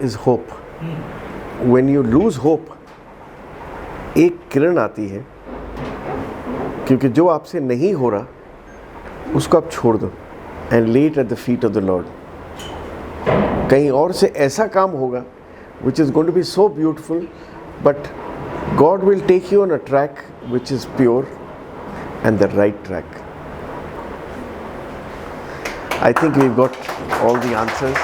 is hope. When you lose hope, एक किरण आती है, क्योंकि जो आपसे नहीं हो रहा उसको आप छोड़ दो and lay it at the feet of the Lord. कहीं और से ऐसा काम होगा which is going to be so beautiful, but God will take you on a track which is pure and the right track. I think we've got all the answers.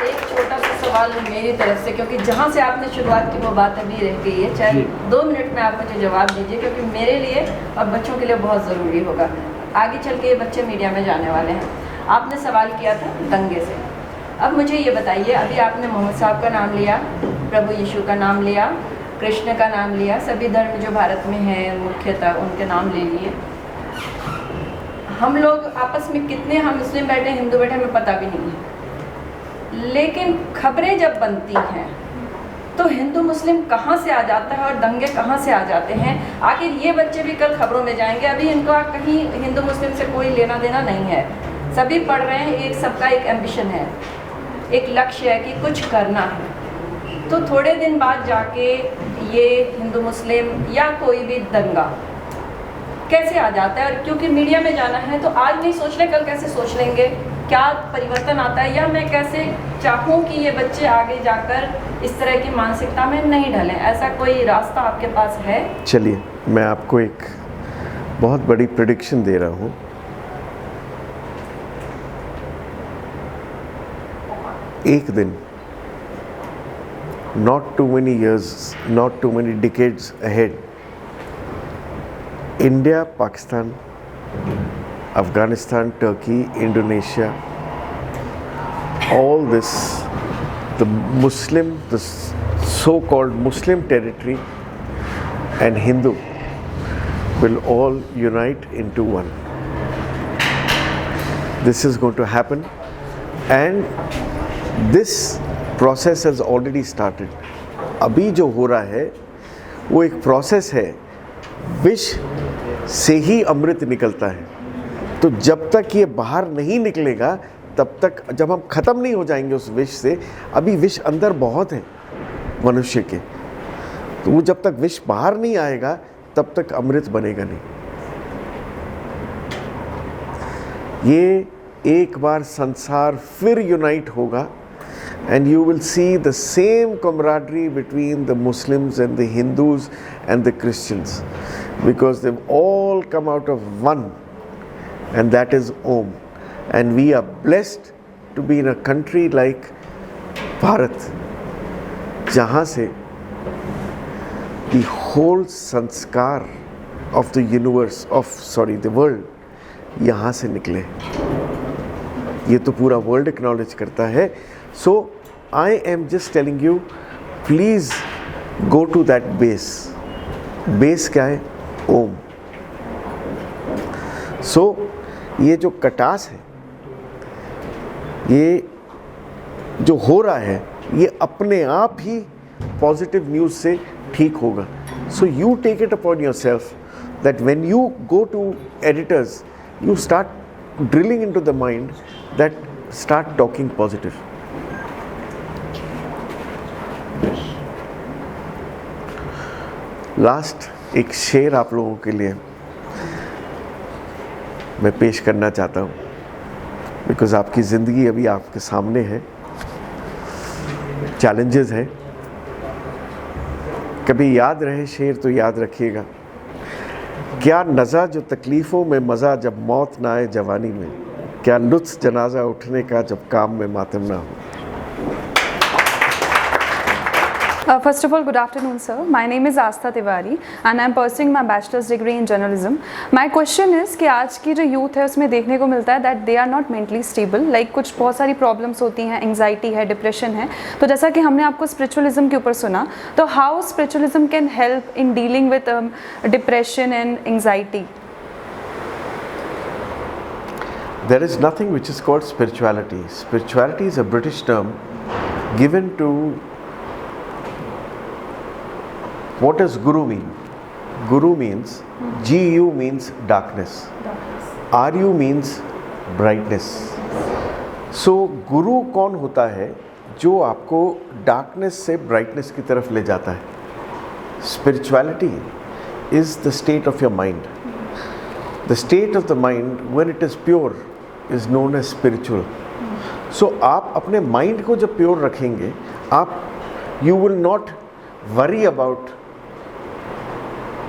एक छोटा सा सवाल मेरी तरफ से, क्योंकि जहाँ से आपने शुरुआत की वो बात अभी रह गई है, चाहे 2 मिनट में आप मुझे जवाब दीजिए, क्योंकि मेरे लिए और बच्चों के लिए बहुत ज़रूरी होगा। आगे चल के ये बच्चे मीडिया में जाने वाले हैं। आपने सवाल किया था दंगे से। अब मुझे ये बताइए, अभी आपने मोहम्मद साहब का नाम लिया, प्रभु यीशु का नाम लिया, कृष्ण का नाम लिया, सभी धर्म जो भारत में हैं मुख्यतः उनके नाम ले लिए। हम लोग आपस में कितने, हम मुस्लिम बैठे हिंदू बैठे हमें पता भी नहीं है, लेकिन खबरें जब बनती हैं तो हिंदू मुस्लिम कहाँ से आ जाता है और दंगे कहाँ से आ जाते हैं? आखिर ये बच्चे भी कल खबरों में जाएंगे। अभी इनका कहीं हिंदू मुस्लिम से कोई लेना देना नहीं है, सभी पढ़ रहे हैं, एक सबका एक एम्बिशन है, एक लक्ष्य है कि कुछ करना है। तो थोड़े दिन बाद जाके ये हिंदू मुस्लिम या कोई भी दंगा कैसे आ जाता है? और क्योंकि मीडिया में जाना है तो आज नहीं सोच रहे, कल कैसे सोच लेंगे? क्या परिवर्तन आता है? या मैं कैसे चाहूँ कि ये बच्चे आगे जाकर इस तरह की मानसिकता में नहीं ढलें? ऐसा कोई रास्ता आपके पास है? चलिए, मैं आपको एक बहुत बड़ी प्रेडिक्शन दे रहा हूँ। एक दिन, not too many years, not too many decades ahead, India, Pakistan, Afghanistan, Turkey, Indonesia, all this, the so-called Muslim territory and Hindu will all unite into one. This is going to happen, and this process has already started. अभी जो हो रहा है वो एक process है, विष से ही अमृत निकलता है। तो जब तक ये बाहर नहीं निकलेगा, तब तक, जब हम ख़त्म नहीं हो जाएंगे उस विष से, अभी विष अंदर बहुत है मनुष्य के, तो वो जब तक विष बाहर नहीं आएगा तब तक अमृत बनेगा नहीं। ये एक बार संसार फिर यूनाइट होगा, and you will see the same camaraderie between the Muslims and the Hindus and the Christians, because they've all come out of one, and that is Om. And we are blessed to be in a country like Bharat, jahan se the whole sanskar of the universe, the world, यहाँ से निकले। ये तो पूरा world acknowledge करता है। So I am just telling you, please go to that base. Base क्या है? ओम। So ये जो कटास है, ये जो हो रहा है, ये अपने आप ही पॉजिटिव न्यूज़ से ठीक होगा। So you take it upon yourself that when you go to editors, you start drilling into the mind that start talking positive. Last एक शेर आप लोगों के लिए मैं पेश करना चाहता हूँ, बिकॉज़ आपकी ज़िंदगी अभी आपके सामने है, चैलेंजेस हैं। कभी याद रहे शेर तो याद रखिएगा, क्या नज़ा जो तकलीफ़ों में मज़ा जब मौत ना आए जवानी में, क्या लुत्फ़ जनाजा उठने का जब काम में मातम ना हो। First of all, good afternoon, sir. My name is Astha Tiwari and I am pursuing my bachelor's degree in journalism. My question is कि आज की जो यूथ है उसमें देखने को मिलता है that they are not mentally stable. Like कुछ बहुत सारी प्रॉब्लम्स होती हैं, एंग्जाइटी है, डिप्रेशन है। तो जैसा कि हमने आपको स्पिरिचुअलिज्म के ऊपर सुना, तो how spiritualism can help in dealing with depression and anxiety? There is nothing which is called spirituality. Spirituality is a British term given to. What does Guru mean? Guru means, G-U means darkness. R-U means brightness. सो गुरु कौन होता है? जो आपको darkness से brightness की तरफ ले जाता है. Spirituality is the state of your mind. The state of the mind when it is pure is known as spiritual. So आप अपने माइंड को जब प्योर रखेंगे, आप you will not worry about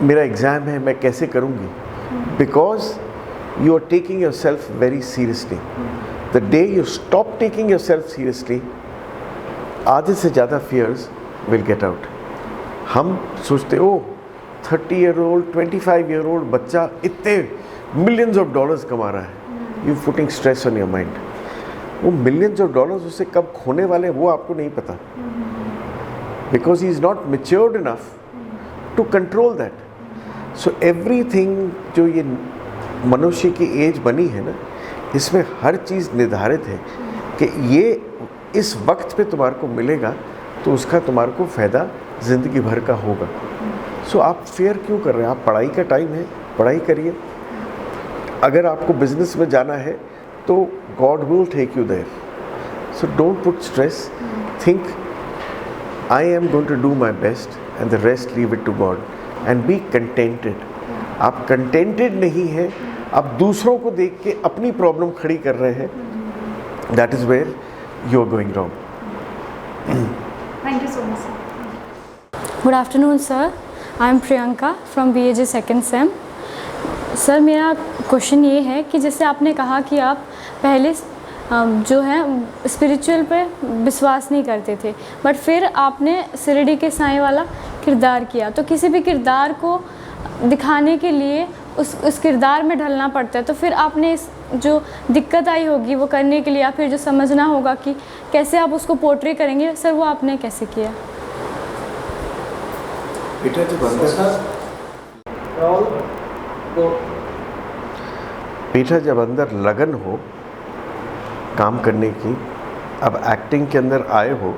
मेरा एग्ज़ाम है, मैं कैसे करूँगी, because you are taking yourself very seriously. The day you stop taking yourself seriously, आधे से ज़्यादा फियर्स विल गेट आउट. हम सोचते ओ 30 ईयर ओल्ड 25 ईयर ओल्ड बच्चा इतने मिलियंस ऑफ डॉलर्स कमा रहा है, you putting stress on your mind. वो मिलियंस ऑफ डॉलर्स उसे कब खोने वाले हैं वो आपको नहीं पता, because he is not matured enough to control that. So everything जो ये मनुष्य की एज बनी है ना, इसमें हर चीज़ निर्धारित है कि ये इस वक्त पे तुम्हारे को मिलेगा तो उसका तुम्हारे को फ़ायदा ज़िंदगी भर का होगा. सो आप फेयर क्यों कर रहे हैं? आप पढ़ाई का टाइम है, पढ़ाई करिए. अगर आपको बिजनेस में जाना है तो God will take you there. So don't put stress. Think I am going to do my best and the rest leave it to God and be contented. आप कंटेंटेड नहीं हैं, आप दूसरों को देख के अपनी प्रॉब्लम खड़ी कर रहे हैं. That is where you are going wrong. Thank you so much sir. Good afternoon sir, I am Priyanka from BAG second sem. Sir मेरा क्वेश्चन ये है कि जैसे आपने कहा कि आप पहले जो है स्पिरिचुअल पे विश्वास नहीं करते थे, बट फिर आपने शिरडी के साईं वाला किरदार किया, तो किसी भी किरदार को दिखाने के लिए उस किरदार में ढलना पड़ता है. तो फिर आपने इस जो दिक्कत आई होगी वो करने के लिए, या फिर जो समझना होगा कि कैसे आप उसको पोर्ट्रे करेंगे, सर वो आपने कैसे किया? बेटा जब अंदर लगन हो काम करने की, अब एक्टिंग के अंदर आए हो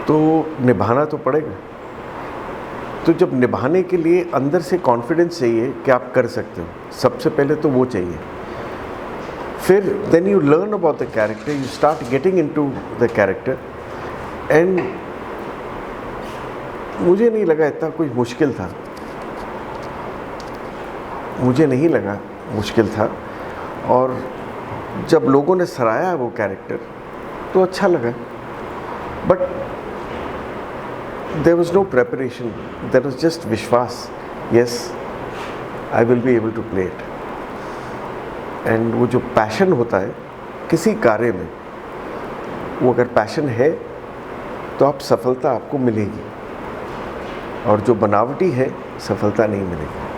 तो निभाना तो पड़ेगा. तो जब निभाने के लिए अंदर से कॉन्फिडेंस चाहिए कि आप कर सकते हो, सबसे पहले तो वो चाहिए. फिर then you learn about the character, you start getting into the character. And मुझे नहीं लगा इतना कुछ मुश्किल था, मुझे नहीं लगा मुश्किल था. और जब लोगों ने सराहा वो कैरेक्टर तो अच्छा लगा. But there was no preparation, there was just विश्वास. yes, I will be able to play it. and वो जो पैशन होता है किसी कार्य में, वो अगर पैशन है तो आप सफलता आपको मिलेगी, और जो बनावटी है सफलता नहीं मिलेगी.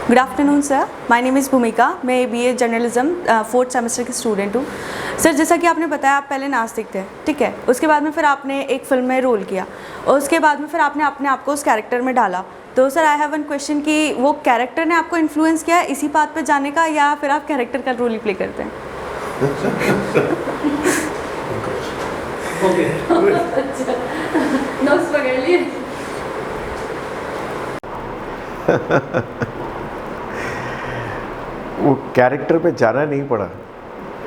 Good afternoon sir, my name is भूमिका. मैं BA जर्नलिज्म 4th सेमेस्टर की स्टूडेंट हूँ. सर जैसा कि आपने बताया आप पहले नास्तिक थे, ठीक है, उसके बाद में फिर आपने एक फिल्म में रोल किया, और उसके बाद में फिर आपने अपने आप को उस कैरेक्टर में डाला. तो sir I have one question कि वो कैरेक्टर ने आपको इन्फ्लुएंस किया है इसी बात पे जाने का, या फिर आप कैरेक्टर का रोल ही प्ले करते हैं? नोट्स पकड़ लिए. वो कैरेक्टर पे जाना नहीं पड़ा,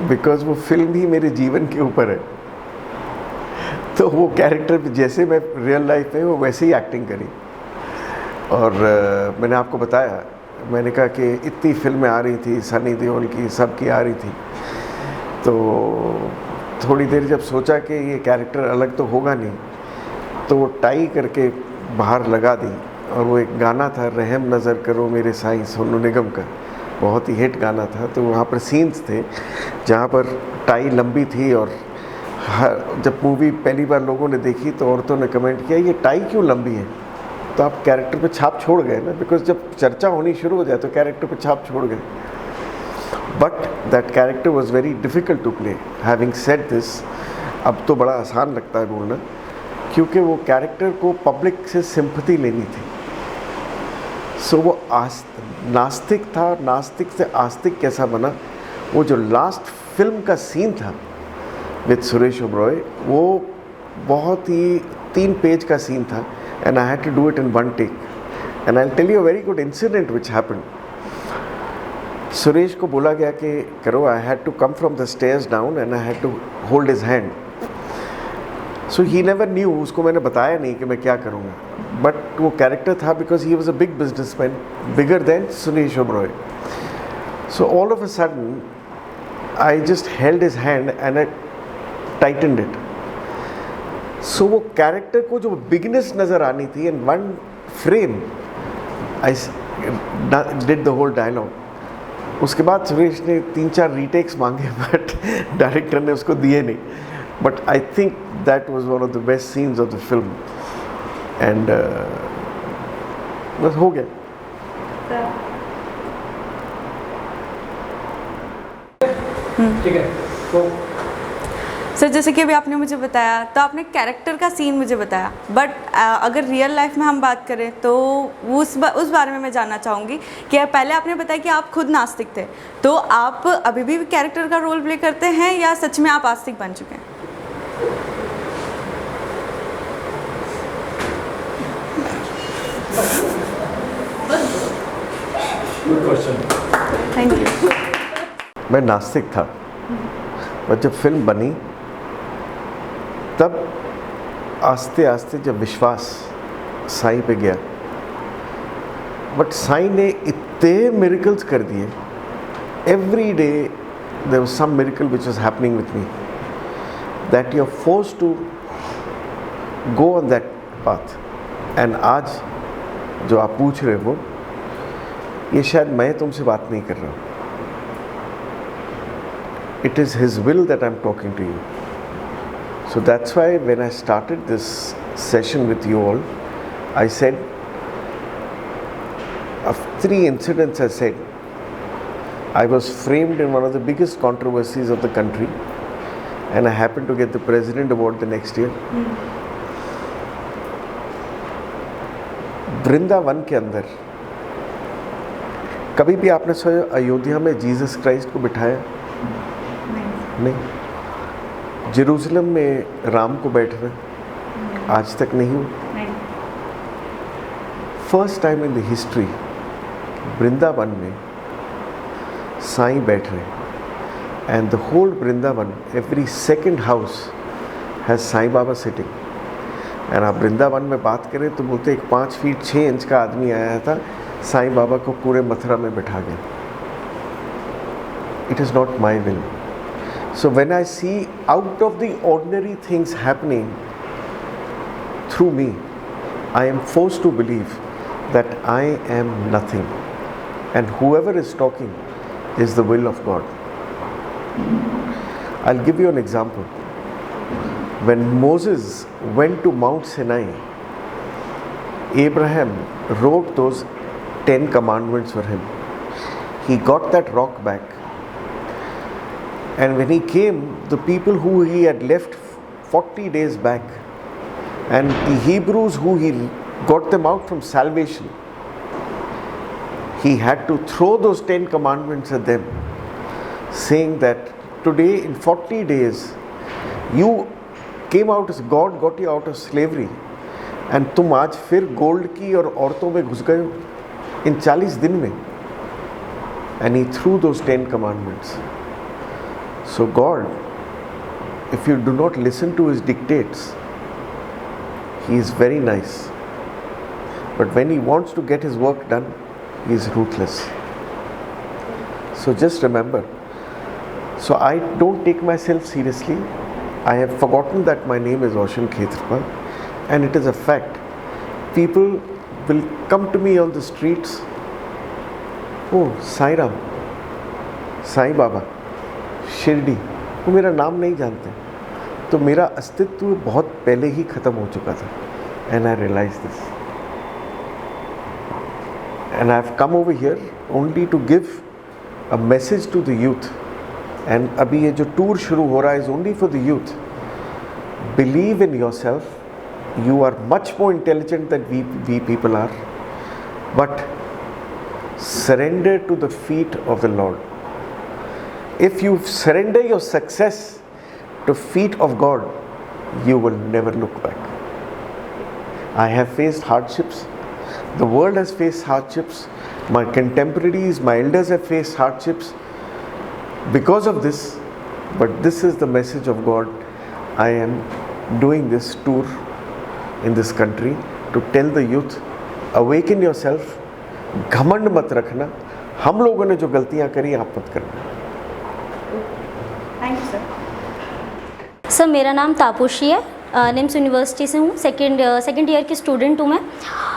बिकॉज वो फिल्म ही मेरे जीवन के ऊपर है. तो वो कैरेक्टर पे जैसे मैं रियल लाइफ में वो वैसे ही एक्टिंग करी. और मैंने आपको बताया, मैंने कहा कि इतनी फिल्में आ रही थी, सनी देओल की, सब की आ रही थी. तो थोड़ी देर जब सोचा कि ये कैरेक्टर अलग तो होगा नहीं, तो वो टाई करके बाहर लगा दी. और वो एक गाना था, रहम नज़र करो मेरे साईं, सोनू निगम का, बहुत ही हिट गाना था. तो वहाँ पर सीन्स थे जहाँ पर टाई लंबी थी, और जब मूवी पहली बार लोगों ने देखी तो औरतों ने कमेंट किया ये टाई क्यों लंबी है. तो आप कैरेक्टर पे छाप छोड़ गए ना, बिकॉज जब चर्चा होनी शुरू हो जाए तो कैरेक्टर पे छाप छोड़ गए. But that character was very difficult to play. Having said this, अब तो बड़ा आसान लगता है बोलना, क्योंकि वो कैरेक्टर को पब्लिक से सिंपैथी लेनी थी. सो वो नास्तिक था, नास्तिक से आस्तिक कैसा बना. वो जो लास्ट फिल्म का सीन था विद सुरेश ओबरॉय, वो बहुत ही 3 पेज का सीन था, and I had to do it in 1 take. And I will tell you a very good incident which happened. Suresh को बोला गया कि करो, I had to come from the stairs down and I had to hold his hand. So he never knew, उसको मैंने बताया नहीं कि मैं क्या करूँगा, बट वो कैरेक्टर था because he was a big businessman, bigger than Suresh Oberoi. So all of a sudden I just held his hand and I tightened it. So वो कैरेक्टर को जो बिगनेस नज़र आनी थी, in one frame I did the whole dialogue. उसके बाद सुरेश ने 3-4 retakes मांगे, बट डायरेक्टर ने उसको दिए नहीं. But I think that was one of the best scenes of the film. And बस हो गया. ठीक है. तो सर जैसे कि अभी आपने मुझे बताया, तो आपने कैरेक्टर का सीन मुझे बताया, बट अगर रियल लाइफ में हम बात करें तो उस बारे में मैं जानना चाहूँगी कि पहले आपने बताया कि आप खुद नास्तिक थे, तो आप अभी भी कैरेक्टर का रोल प्ले करते हैं या सच में आप आस्तिक बन चुके हैं? Good question. Thank you. मैं नास्तिक था, पर जब फिल्म बनी तब आस्ते आस्ते जब विश्वास साईं पे गया, बट साईं ने इतने मिरेकल्स कर दिए. Every day there was some miracle which was happening with me, that you are forced to go on that path. And आज जो आप पूछ रहे हो, ये शायद मैं तुमसे बात नहीं कर रहा हूँ. It is His will that I'm talking to you. So that's why when I started this session with you all, I said, of 3 incidents I said, I was framed in one of the biggest controversies of the country, and I happened to get the President Award the next year. Vrindavan के अंदर कभी भी आपने सोचा अयोध्या में Jesus Christ को बिठाया? नहीं. जेरूसलम में राम को बैठना आज तक नहीं हुआ. First time in the history Vrindavan में साईं बैठ रहे, and the whole Vrindavan, every second house has Sai Baba sitting. And आप वृंदावन में बात करें तो बोलते एक 5 फीट 6 इंच का आदमी आया था, साईं बाबा को पूरे मथुरा में बैठा गया. It is not my will. So when I see out of the ordinary things happening through me, I am forced to believe that I am nothing, and whoever is talking is the will of God. I'll give you an example. When Moses went to Mount Sinai, Abraham wrote those 10 commandments for him. He got that rock back. And when he came, the people who he had left 40 days back, and the Hebrews who he got them out from salvation, he had to throw those 10 commandments at them, saying that today in 40 days you came out as God got you out of slavery, and तुम आज फिर gold की और औरतों में घुस गए इन 40 दिन में. And he threw those 10 commandments. So God, if you do not listen to His dictates, He is very nice. But when He wants to get His work done, He is ruthless. So just remember. So I don't take myself seriously. I have forgotten that my name is Oshin Khetrapal, and it is a fact. People will come to me on the streets. Oh, Sai Ram, Sai Baba, Shirdi, वो मेरा नाम नहीं जानते. तो मेरा अस्तित्व बहुत पहले ही ख़त्म हो चुका था. And I realize this, and I have come over here only to give a message to the youth. And अभी ये जो टूर शुरू हो रहा है is only for the youth. Believe in your self. You are much more intelligent than we people are, but surrender to the feet of the lord. If you surrender your success to feet of God, you will never look back. I have faced hardships. The world has faced hardships. My contemporaries, my elders have faced hardships because of this, but this is the message of God. I am doing this tour in this country to tell the youth, awaken yourself, घमंड मत रखना, हम लोगों ने जो गलतियां करी आप मत करना। Thank you sir. सर मेरा नाम तापुशी है, निम्स यूनिवर्सिटी से हूँ, सेकेंड ईयर की स्टूडेंट हूँ मैं।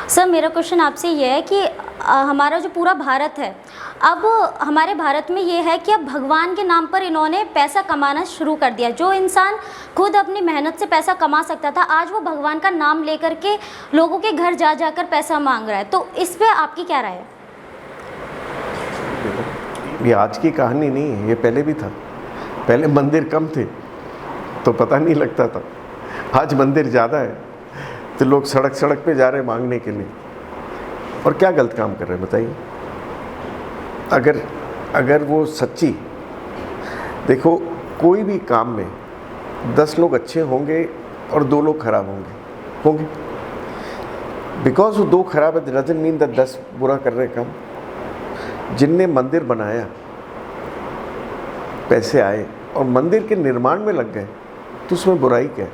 सर मेरा क्वेश्चन आपसे ये है कि हमारा जो पूरा भारत है, अब हमारे भारत में ये है कि अब भगवान के नाम पर इन्होंने पैसा कमाना शुरू कर दिया। जो इंसान खुद अपनी मेहनत से पैसा कमा सकता था, आज वो भगवान का नाम लेकर के लोगों के घर जा जाकर पैसा मांग रहा है। तो इस पे आपकी क्या राय है? ये आज की कहानी नहीं है, ये पहले भी था। पहले मंदिर कम थे तो पता नहीं लगता था, आज मंदिर ज़्यादा है तो लोग सड़क सड़क पे जा रहे हैं मांगने के लिए। और क्या गलत काम कर रहे हैं बताइए? अगर वो सच्ची, देखो कोई भी काम में 10 लोग अच्छे होंगे और 2 लोग खराब होंगे। बिकॉज वो 2 खराब है डजंट मीन दैट 10 बुरा कर रहे काम। जिनने मंदिर बनाया, पैसे आए और मंदिर के निर्माण में लग गए तो उसमें बुराई क्या है?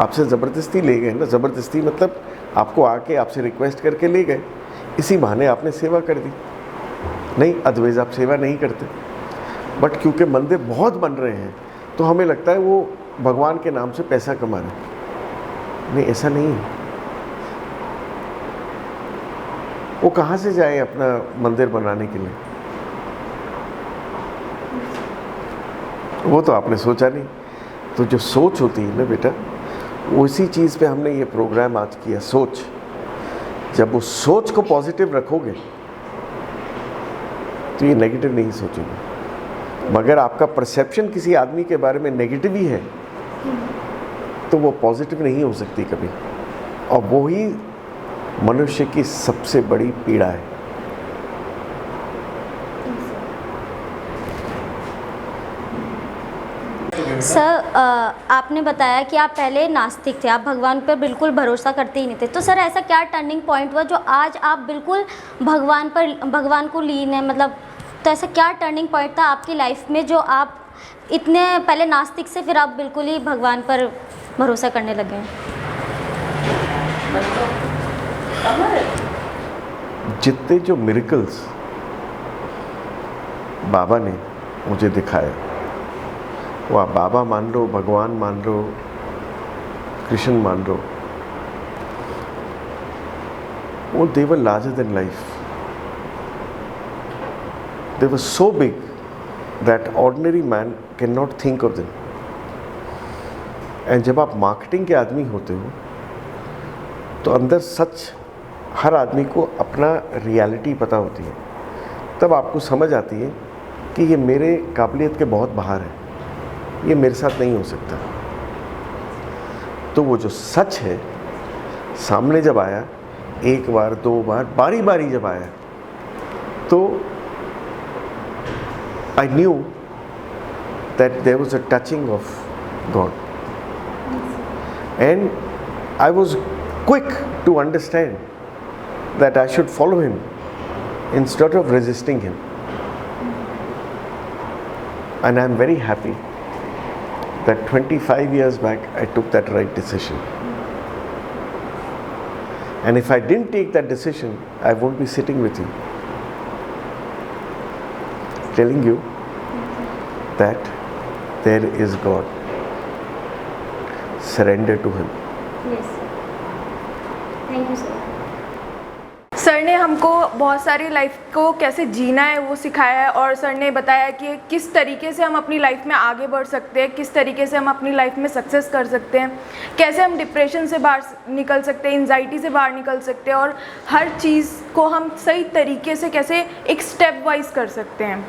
आपसे ज़बरदस्ती ले गए ना, ज़बरदस्ती मतलब आपको आके आपसे रिक्वेस्ट करके ले गए, इसी बहाने आपने सेवा कर दी। नहीं, अदरवाइज आप सेवा नहीं करते। बट क्योंकि मंदिर बहुत बन रहे हैं तो हमें लगता है वो भगवान के नाम से पैसा कमा रहे हैं। नहीं, ऐसा नहीं है। वो कहाँ से जाए अपना मंदिर बनाने के लिए? वो तो आपने सोचा नहीं। तो जो सोच होती है ना बेटा, उसी चीज़ पे हमने ये प्रोग्राम आज किया, सोच। जब वो सोच को पॉजिटिव रखोगे तो ये नेगेटिव नहीं सोचोगे। मगर आपका परसेप्शन किसी आदमी के बारे में नेगेटिव ही है तो वो पॉजिटिव नहीं हो सकती कभी। और वो ही मनुष्य की सबसे बड़ी पीड़ा है। सर आपने बताया कि आप पहले नास्तिक थे, आप भगवान पर बिल्कुल भरोसा करते ही नहीं थे। तो सर ऐसा क्या टर्निंग पॉइंट हुआ जो आज आप बिल्कुल भगवान को लीन है? मतलब तो ऐसा क्या टर्निंग पॉइंट था आपकी लाइफ में जो आप इतने पहले नास्तिक से फिर आप बिल्कुल ही भगवान पर भरोसा करने लगे? जितने जो मिरेकल्स बाबा ने मुझे दिखाए, वो आप बाबा मान लो, भगवान मान लो, कृष्ण मान लो, वो they were larger than life. They were so big that ordinary man cannot think of them. And जब आप मार्केटिंग के आदमी होते हो तो अंदर सच हर आदमी को अपना रियलिटी पता होती है। तब आपको समझ आती है कि ये मेरे काबिलियत के बहुत बाहर है, ये मेरे साथ नहीं हो सकता। तो वो जो सच है सामने जब आया, एक बार, 2 बार, बारी बारी जब आया, तो I knew that there was a touching of God. And I was quick to understand that I should follow Him instead of resisting Him. And I am very happy that 25 years back I took that right decision. And if I didn't take that decision, I won't be sitting with you, telling you that there is God. Surrender to Him. Yes, sir. Thank you, sir. Sir ने हमको बहुत सारी life को कैसे जीना है वो सिखाया है, और सर ने बताया कि किस तरीके से हम अपनी लाइफ में आगे बढ़ सकते हैं, किस तरीके से हम अपनी लाइफ में सक्सेस कर सकते हैं, कैसे हम डिप्रेशन से बाहर निकल सकते हैं, एंजाइटी से बाहर निकल सकते हैं, और हर चीज़ को हम सही तरीके से कैसे एक स्टेप वाइज कर सकते हैं।